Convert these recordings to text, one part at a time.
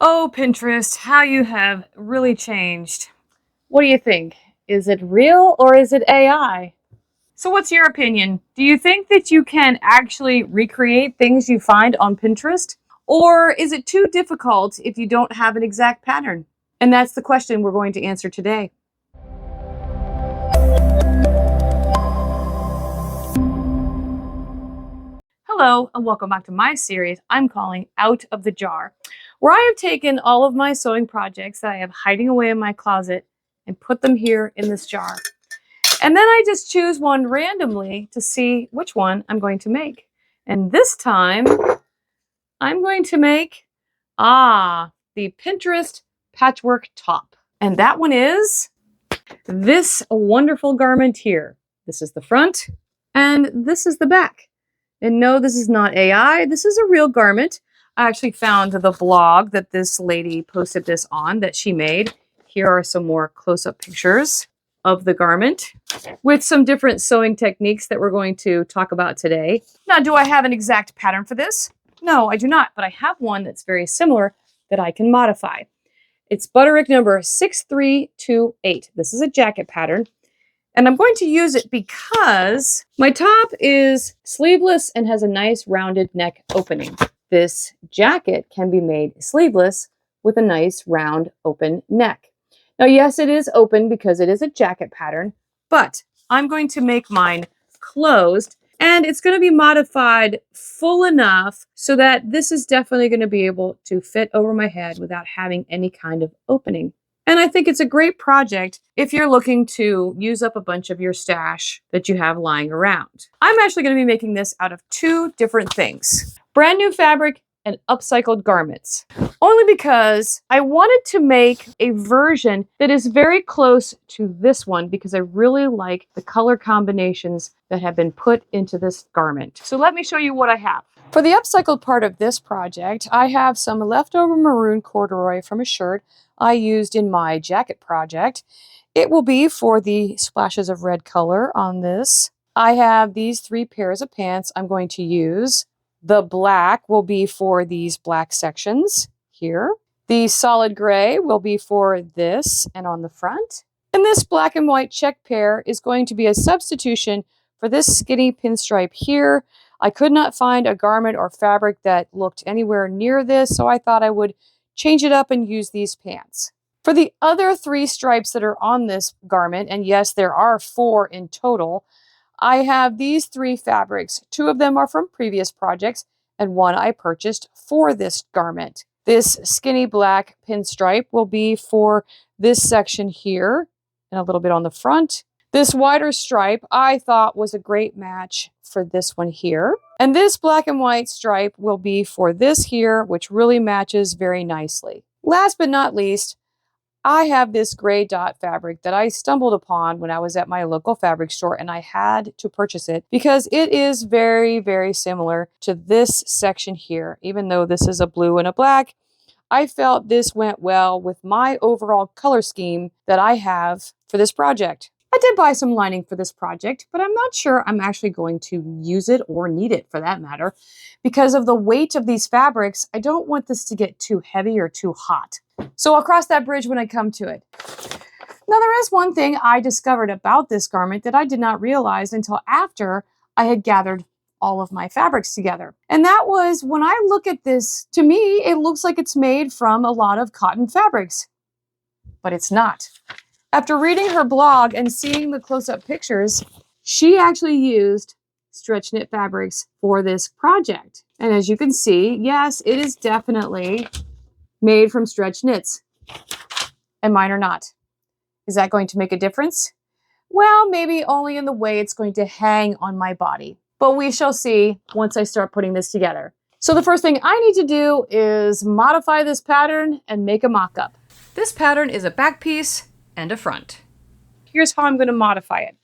Oh, Pinterest, how you have really changed. What do you think? Is it real or is it AI? So what's your opinion? Do you think that you can actually recreate things you find on Pinterest? Or is it too difficult if you don't have an exact pattern? And that's the question we're going to answer today. Hello, and welcome back to my series I'm calling Out of the Jar, where I have taken all of my sewing projects that I have hiding away in my closet and put them here in this jar. And then I just choose one randomly to see which one I'm going to make. And this time, I'm going to make, the Pinterest patchwork top. And that one is this wonderful garment here. This is the front, and this is the back. And no, this is not AI. This is a real garment. I actually found the blog that this lady posted this on that she made. Here are some more close-up pictures of the garment with some different sewing techniques that we're going to talk about today. Now, do I have an exact pattern for this? No, I do not, but I have one that's very similar that I can modify. It's Butterick number 6328. This is a jacket pattern. And I'm going to use it because my top is sleeveless and has a nice rounded neck opening. This jacket can be made sleeveless with a nice round open neck. Now, yes, it is open because it is a jacket pattern, but I'm going to make mine closed and it's going to be modified full enough so that this is definitely going to be able to fit over my head without having any kind of opening. And I think it's a great project if you're looking to use up a bunch of your stash that you have lying around. I'm actually going to be making this out of two different things: brand new fabric and upcycled garments. Only because I wanted to make a version that is very close to this one because I really like the color combinations that have been put into this garment. So let me show you what I have. For the upcycled part of this project, I have some leftover maroon corduroy from a shirt I used in my jacket project. It will be for the splashes of red color on this. I have these 3 pairs of pants I'm going to use. The black will be for these black sections here. The solid gray will be for this and on the front. And this black and white check pair is going to be a substitution for this skinny pinstripe here. I could not find a garment or fabric that looked anywhere near this, so I thought I would change it up and use these pants. For the other 3 stripes that are on this garment, and yes, there are 4 in total, I have these 3 fabrics. 2 of them are from previous projects, and 1 I purchased for this garment. This skinny black pinstripe will be for this section here, and a little bit on the front. This wider stripe I thought was a great match for this one here. And this black and white stripe will be for this here, which really matches very nicely. Last but not least, I have this gray dot fabric that I stumbled upon when I was at my local fabric store, and I had to purchase it because it is very, very similar to this section here. Even though this is a blue and a black, I felt this went well with my overall color scheme that I have for this project. I did buy some lining for this project, but I'm not sure I'm actually going to use it or need it for that matter. Because of the weight of these fabrics, I don't want this to get too heavy or too hot. So I'll cross that bridge when I come to it. Now, there is one thing I discovered about this garment that I did not realize until after I had gathered all of my fabrics together. And that was, when I look at this, to me, it looks like it's made from a lot of cotton fabrics, but it's not. After reading her blog and seeing the close-up pictures, she actually used stretch knit fabrics for this project. And as you can see, yes, it is definitely made from stretch knits, and mine are not. Is that going to make a difference? Well, maybe only in the way it's going to hang on my body, but we shall see once I start putting this together. So the first thing I need to do is modify this pattern and make a mock-up. This pattern is a back piece and a front. Here's how I'm going to modify it.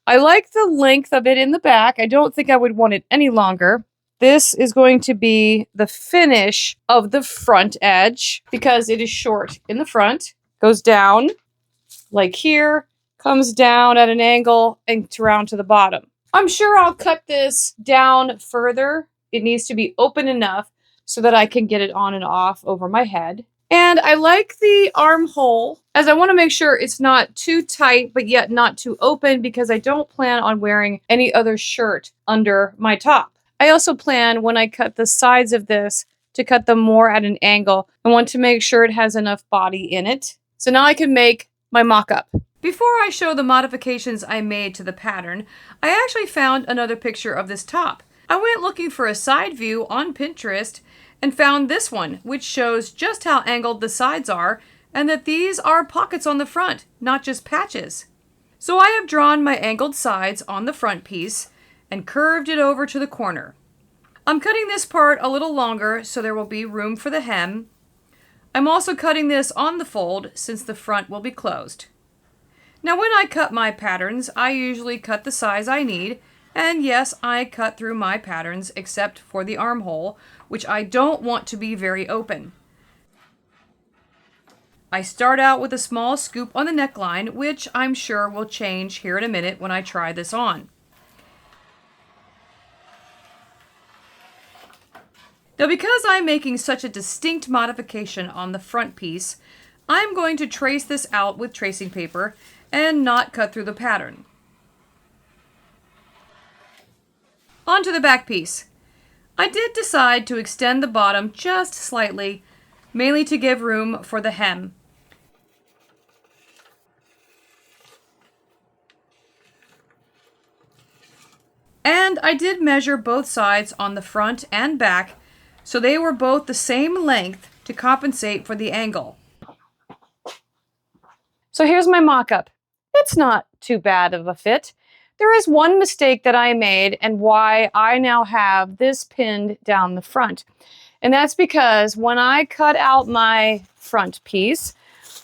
I like the length of it in the back. I don't think I would want it any longer. This is going to be the finish of the front edge because it is short in the front, goes down like here, comes down at an angle and around to the bottom. I'm sure I'll cut this down further. It needs to be open enough so that I can get it on and off over my head. And I like the armhole as I want to make sure it's not too tight, but yet not too open because I don't plan on wearing any other shirt under my top. I also plan when I cut the sides of this to cut them more at an angle. I want to make sure it has enough body in it. So now I can make my mock-up. Before I show the modifications I made to the pattern, I actually found another picture of this top. I went looking for a side view on Pinterest and found this one, which shows just how angled the sides are and that these are pockets on the front, not just patches. So I have drawn my angled sides on the front piece and curved it over to the corner. I'm cutting this part a little longer so there will be room for the hem. I'm also cutting this on the fold since the front will be closed. Now when I cut my patterns, I usually cut the size I need, and yes, I cut through my patterns except for the armhole, which I don't want to be very open. I start out with a small scoop on the neckline, which I'm sure will change here in a minute when I try this on. Now because I'm making such a distinct modification on the front piece, I'm going to trace this out with tracing paper and not cut through the pattern. Onto the back piece. I did decide to extend the bottom just slightly, mainly to give room for the hem. And I did measure both sides on the front and back, so they were both the same length to compensate for the angle. So here's my mock-up. It's not too bad of a fit. There is one mistake that I made and why I now have this pinned down the front. And that's because when I cut out my front piece,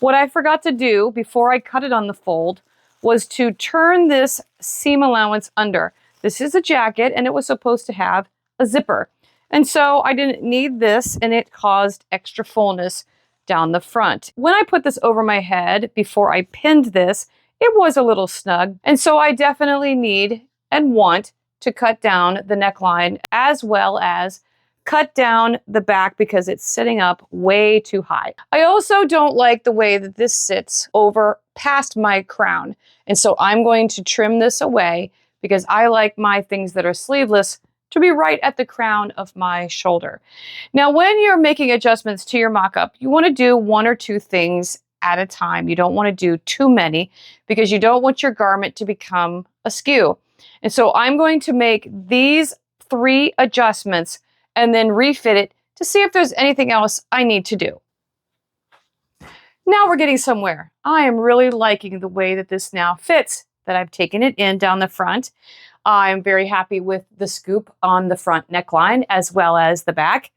what I forgot to do before I cut it on the fold was to turn this seam allowance under. This is a jacket and it was supposed to have a zipper. And so I didn't need this and it caused extra fullness down the front. When I put this over my head before I pinned this, it was a little snug. And so I definitely need and want to cut down the neckline as well as cut down the back because it's sitting up way too high. I also don't like the way that this sits over past my crown. And so I'm going to trim this away because I like my things that are sleeveless to be right at the crown of my shoulder. Now, when you're making adjustments to your mock-up, you want to do one or two things at a time. You don't want to do too many because you don't want your garment to become askew. And so I'm going to make these 3 adjustments and then refit it to see if there's anything else I need to do. Now we're getting somewhere. I am really liking the way that this now fits, that I've taken it in down the front. I'm very happy with the scoop on the front neckline as well as the back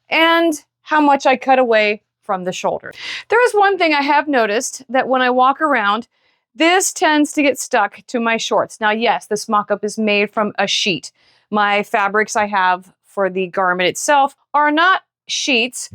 and how much I cut away from the shoulder. There is one thing I have noticed that when I walk around, this tends to get stuck to my shorts. Now, yes, this mock-up is made from a sheet. My fabrics I have for the garment itself are not sheets,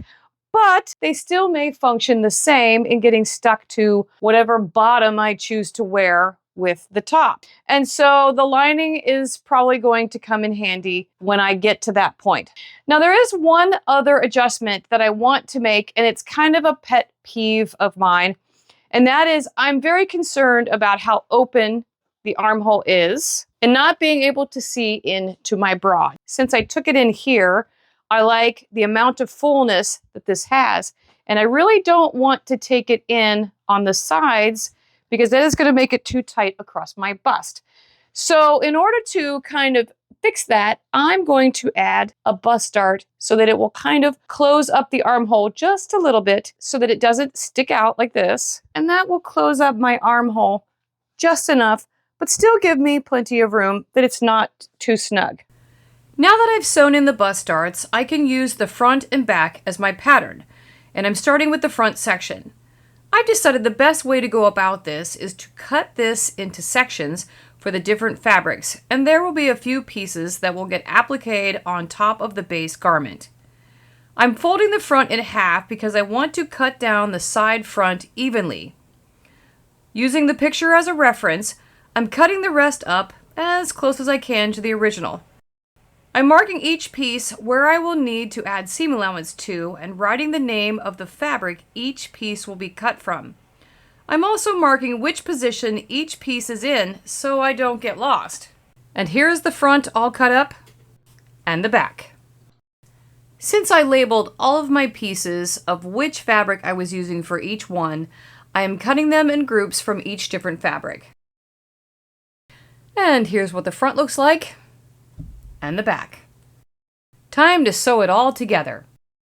but they still may function the same in getting stuck to whatever bottom I choose to wear with the top. And so the lining is probably going to come in handy when I get to that point. Now there is one other adjustment that I want to make, and it's kind of a pet peeve of mine. And that is I'm very concerned about how open the armhole is and not being able to see into my bra. Since I took it in here, I like the amount of fullness that this has. And I really don't want to take it in on the sides because that is going to make it too tight across my bust. So in order to kind of fix that, I'm going to add a bust dart so that it will kind of close up the armhole just a little bit so that it doesn't stick out like this. And that will close up my armhole just enough, but still give me plenty of room that it's not too snug. Now that I've sewn in the bust darts, I can use the front and back as my pattern. And I'm starting with the front section. I've decided the best way to go about this is to cut this into sections for the different fabrics, and there will be a few pieces that will get appliqued on top of the base garment. I'm folding the front in half because I want to cut down the side front evenly. Using the picture as a reference, I'm cutting the rest up as close as I can to the original. I'm marking each piece where I will need to add seam allowance to and writing the name of the fabric each piece will be cut from. I'm also marking which position each piece is in so I don't get lost. And here's the front all cut up and the back. Since I labeled all of my pieces of which fabric I was using for each one, I am cutting them in groups from each different fabric. And here's what the front looks like and the back. Time to sew it all together.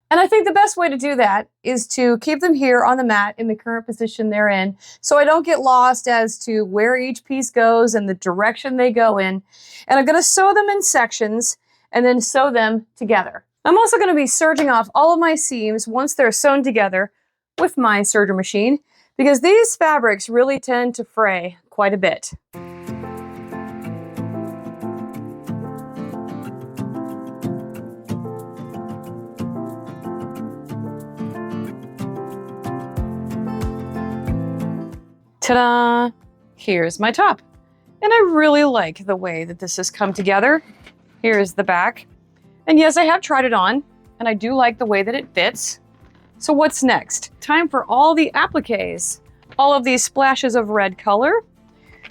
And I think the best way to do that is to keep them here on the mat in the current position they're in, so I don't get lost as to where each piece goes and the direction they go in. And I'm going to sew them in sections and then sew them together. I'm also going to be serging off all of my seams once they're sewn together with my serger machine, because these fabrics really tend to fray quite a bit. Ta-da! Here's my top. And I really like the way that this has come together. Here's the back. And yes, I have tried it on, and I do like the way that it fits. So what's next? Time for all the appliques. All of these splashes of red color,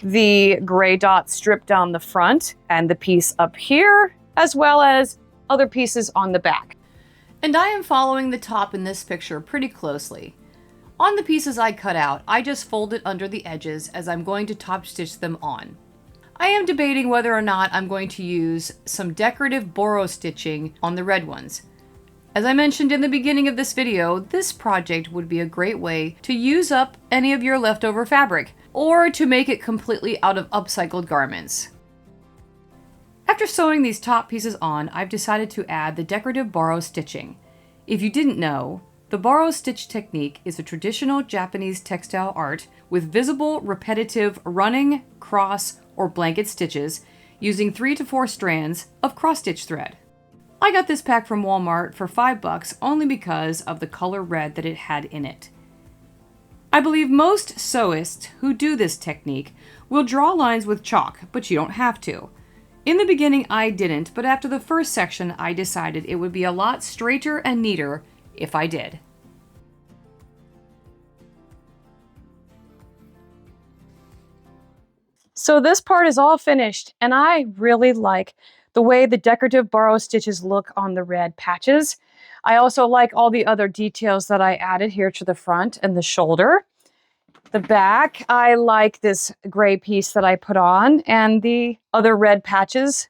the gray dot strip down the front, and the piece up here, as well as other pieces on the back. And I am following the top in this picture pretty closely. On the pieces I cut out, I just fold it under the edges as I'm going to top stitch them on. I am debating whether or not I'm going to use some decorative Boro stitching on the red ones. As I mentioned in the beginning of this video, this project would be a great way to use up any of your leftover fabric, or to make it completely out of upcycled garments. After sewing these top pieces on, I've decided to add the decorative Boro stitching. If you didn't know, the Boro stitch technique is a traditional Japanese textile art with visible, repetitive, running, cross, or blanket stitches using 3 to 4 strands of cross-stitch thread. I got this pack from Walmart for $5 only because of the color red that it had in it. I believe most sewists who do this technique will draw lines with chalk, but you don't have to. In the beginning I didn't, but after the first section I decided it would be a lot straighter and neater if I did. So this part is all finished, and I really like the way the decorative Boro stitches look on the red patches. I also like all the other details that I added here to the front and the shoulder. The back, I like this gray piece that I put on and the other red patches.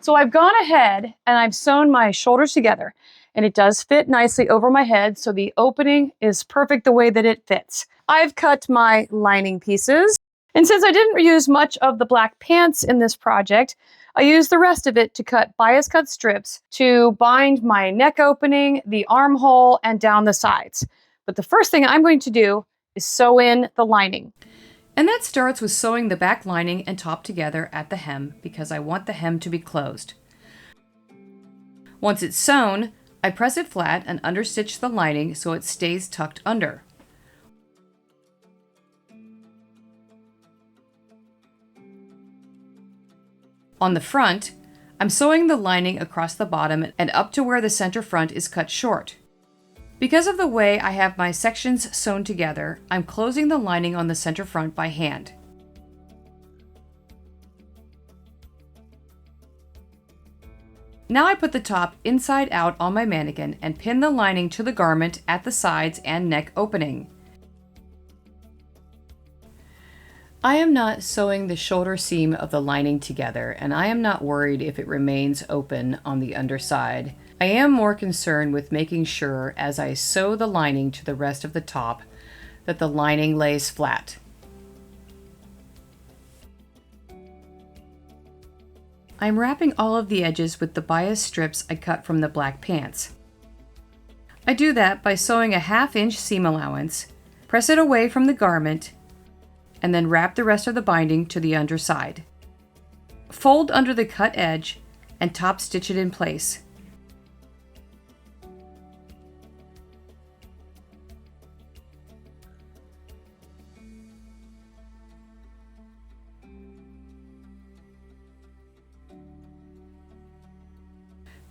So I've gone ahead and I've sewn my shoulders together, and it does fit nicely over my head, so the opening is perfect the way that it fits. I've cut my lining pieces, and since I didn't use much of the black pants in this project, I used the rest of it to cut bias cut strips to bind my neck opening, the armhole, and down the sides. But the first thing I'm going to do is sew in the lining. And that starts with sewing the back lining and top together at the hem, because I want the hem to be closed. Once it's sewn, I press it flat and understitch the lining so it stays tucked under. On the front, I'm sewing the lining across the bottom and up to where the center front is cut short. Because of the way I have my sections sewn together, I'm closing the lining on the center front by hand. Now I put the top inside out on my mannequin and pin the lining to the garment at the sides and neck opening. I am not sewing the shoulder seam of the lining together, and I am not worried if it remains open on the underside. I am more concerned with making sure as I sew the lining to the rest of the top that the lining lays flat. I'm wrapping all of the edges with the bias strips I cut from the black pants. I do that by sewing a 1/2 inch seam allowance, press it away from the garment, and then wrap the rest of the binding to the underside. Fold under the cut edge and top stitch it in place.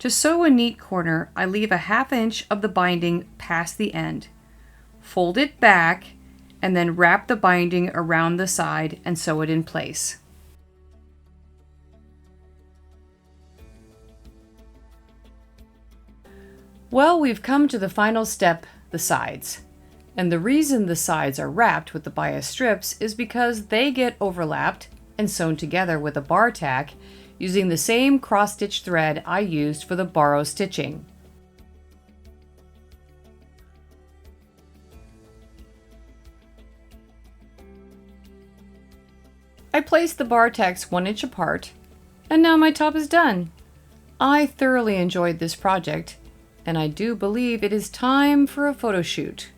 To sew a neat corner, I leave a 1/2 inch of the binding past the end. Fold it back and then wrap the binding around the side and sew it in place. Well, we've come to the final step, the sides. And the reason the sides are wrapped with the bias strips is because they get overlapped and sewn together with a bar tack using the same cross-stitch thread I used for the Boro stitching. I placed the bar tacks 1 inch apart, and now my top is done. I thoroughly enjoyed this project, and I do believe it is time for a photo shoot.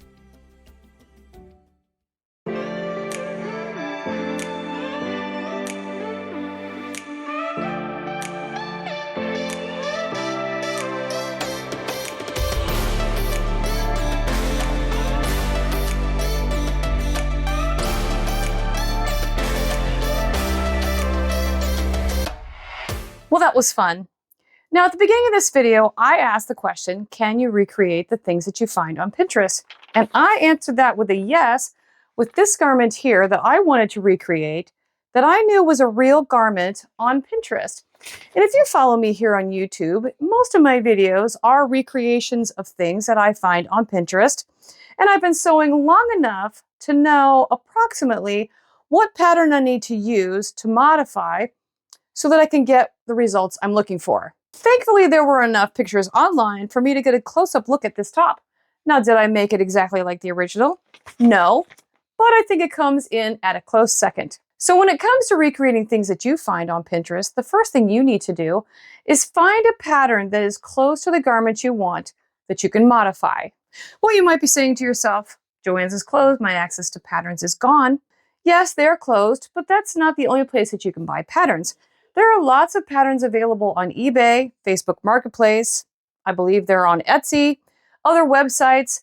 Well, that was fun. Now, at the beginning of this video, I asked the question, can you recreate the things that you find on Pinterest? And I answered that with a yes, with this garment here that I wanted to recreate, that I knew was a real garment on Pinterest. And if you follow me here on YouTube, most of my videos are recreations of things that I find on Pinterest. And I've been sewing long enough to know approximately what pattern I need to use to modify so that I can get the results I'm looking for. Thankfully, there were enough pictures online for me to get a close-up look at this top. Now, did I make it exactly like the original? No, but I think it comes in at a close second. So when it comes to recreating things that you find on Pinterest, the first thing you need to do is find a pattern that is close to the garment you want that you can modify. Well, you might be saying to yourself, Joanne's is closed, my access to patterns is gone. Yes, they're closed, but that's not the only place that you can buy patterns. There are lots of patterns available on eBay, Facebook Marketplace, I believe they're on Etsy, other websites,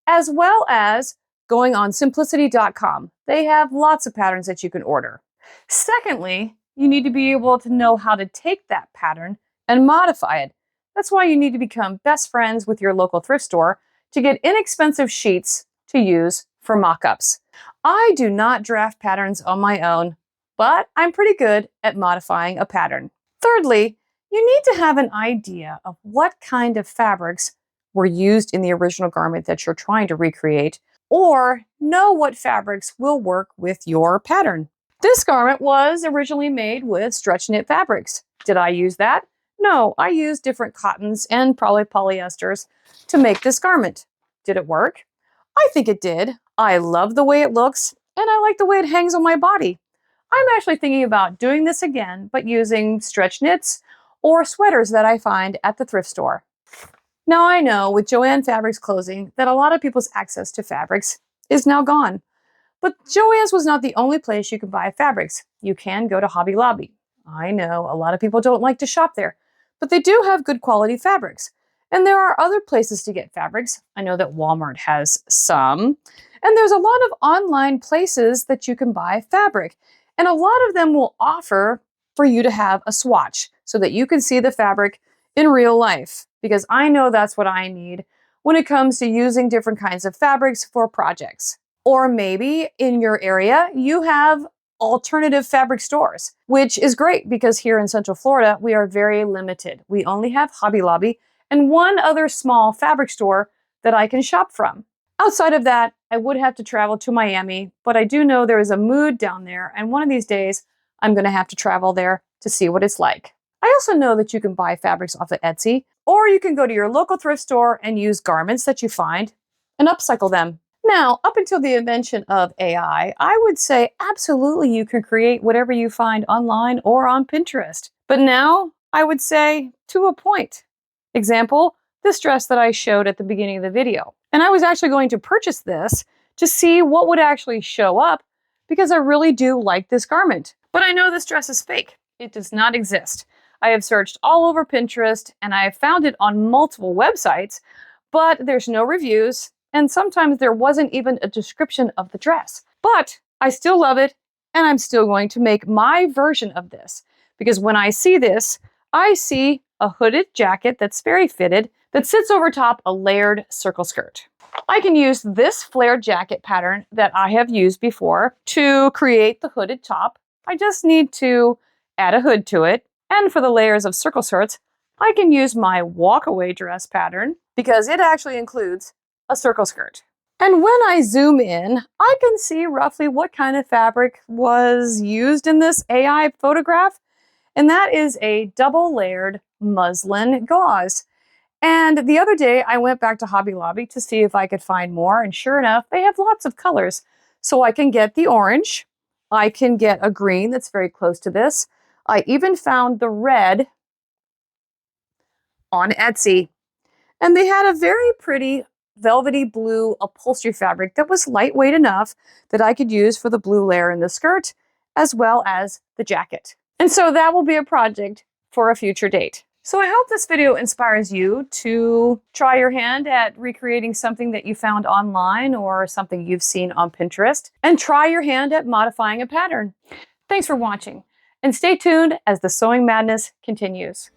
as well as going on simplicity.com. They have lots of patterns that you can order. Secondly, you need to be able to know how to take that pattern and modify it. That's why you need to become best friends with your local thrift store to get inexpensive sheets to use for mock-ups. I do not draft patterns on my own, but I'm pretty good at modifying a pattern. Thirdly, you need to have an idea of what kind of fabrics were used in the original garment that you're trying to recreate, or know what fabrics will work with your pattern. This garment was originally made with stretch knit fabrics. Did I use that? No, I used different cottons and probably polyesters to make this garment. Did it work? I think it did. I love the way it looks, and I like the way it hangs on my body. I'm actually thinking about doing this again, but using stretch knits or sweaters that I find at the thrift store. Now I know with Joanne Fabrics closing that a lot of people's access to fabrics is now gone. But Joann's was not the only place you can buy fabrics. You can go to Hobby Lobby. I know a lot of people don't like to shop there, but they do have good quality fabrics. And there are other places to get fabrics. I know that Walmart has some. And there's a lot of online places that you can buy fabric. And a lot of them will offer for you to have a swatch so that you can see the fabric in real life, because I know that's what I need when it comes to using different kinds of fabrics for projects. Or maybe in your area, you have alternative fabric stores, which is great because here in Central Florida, we are very limited. We only have Hobby Lobby and one other small fabric store that I can shop from. Outside of that, I would have to travel to Miami, but I do know there is a mood down there, and one of these days, I'm going to have to travel there to see what it's like. I also know that you can buy fabrics off of Etsy, or you can go to your local thrift store and use garments that you find and upcycle them. Now, up until the invention of AI, I would say absolutely you can create whatever you find online or on Pinterest. But now, I would say to a point. Example, this dress that I showed at the beginning of the video. And I was actually going to purchase this to see what would actually show up because I really do like this garment. But I know this dress is fake. It does not exist. I have searched all over Pinterest and I have found it on multiple websites, but there's no reviews. And sometimes there wasn't even a description of the dress. But I still love it, and I'm still going to make my version of this. Because when I see this, I see a hooded jacket that's very fitted that sits over top a layered circle skirt. I can use this flared jacket pattern that I have used before to create the hooded top. I just need to add a hood to it. And for the layers of circle skirts, I can use my walkaway dress pattern because it actually includes a circle skirt. And when I zoom in, I can see roughly what kind of fabric was used in this AI photograph. And that is a double layered muslin gauze. And the other day I went back to Hobby Lobby to see if I could find more. And sure enough, they have lots of colors. So I can get the orange. I can get a green that's very close to this. I even found the red on Etsy. And they had a very pretty velvety blue upholstery fabric that was lightweight enough that I could use for the blue layer in the skirt, as well as the jacket. And so that will be a project for a future date. So I hope this video inspires you to try your hand at recreating something that you found online or something you've seen on Pinterest, and try your hand at modifying a pattern. Thanks for watching, and stay tuned as the sewing madness continues.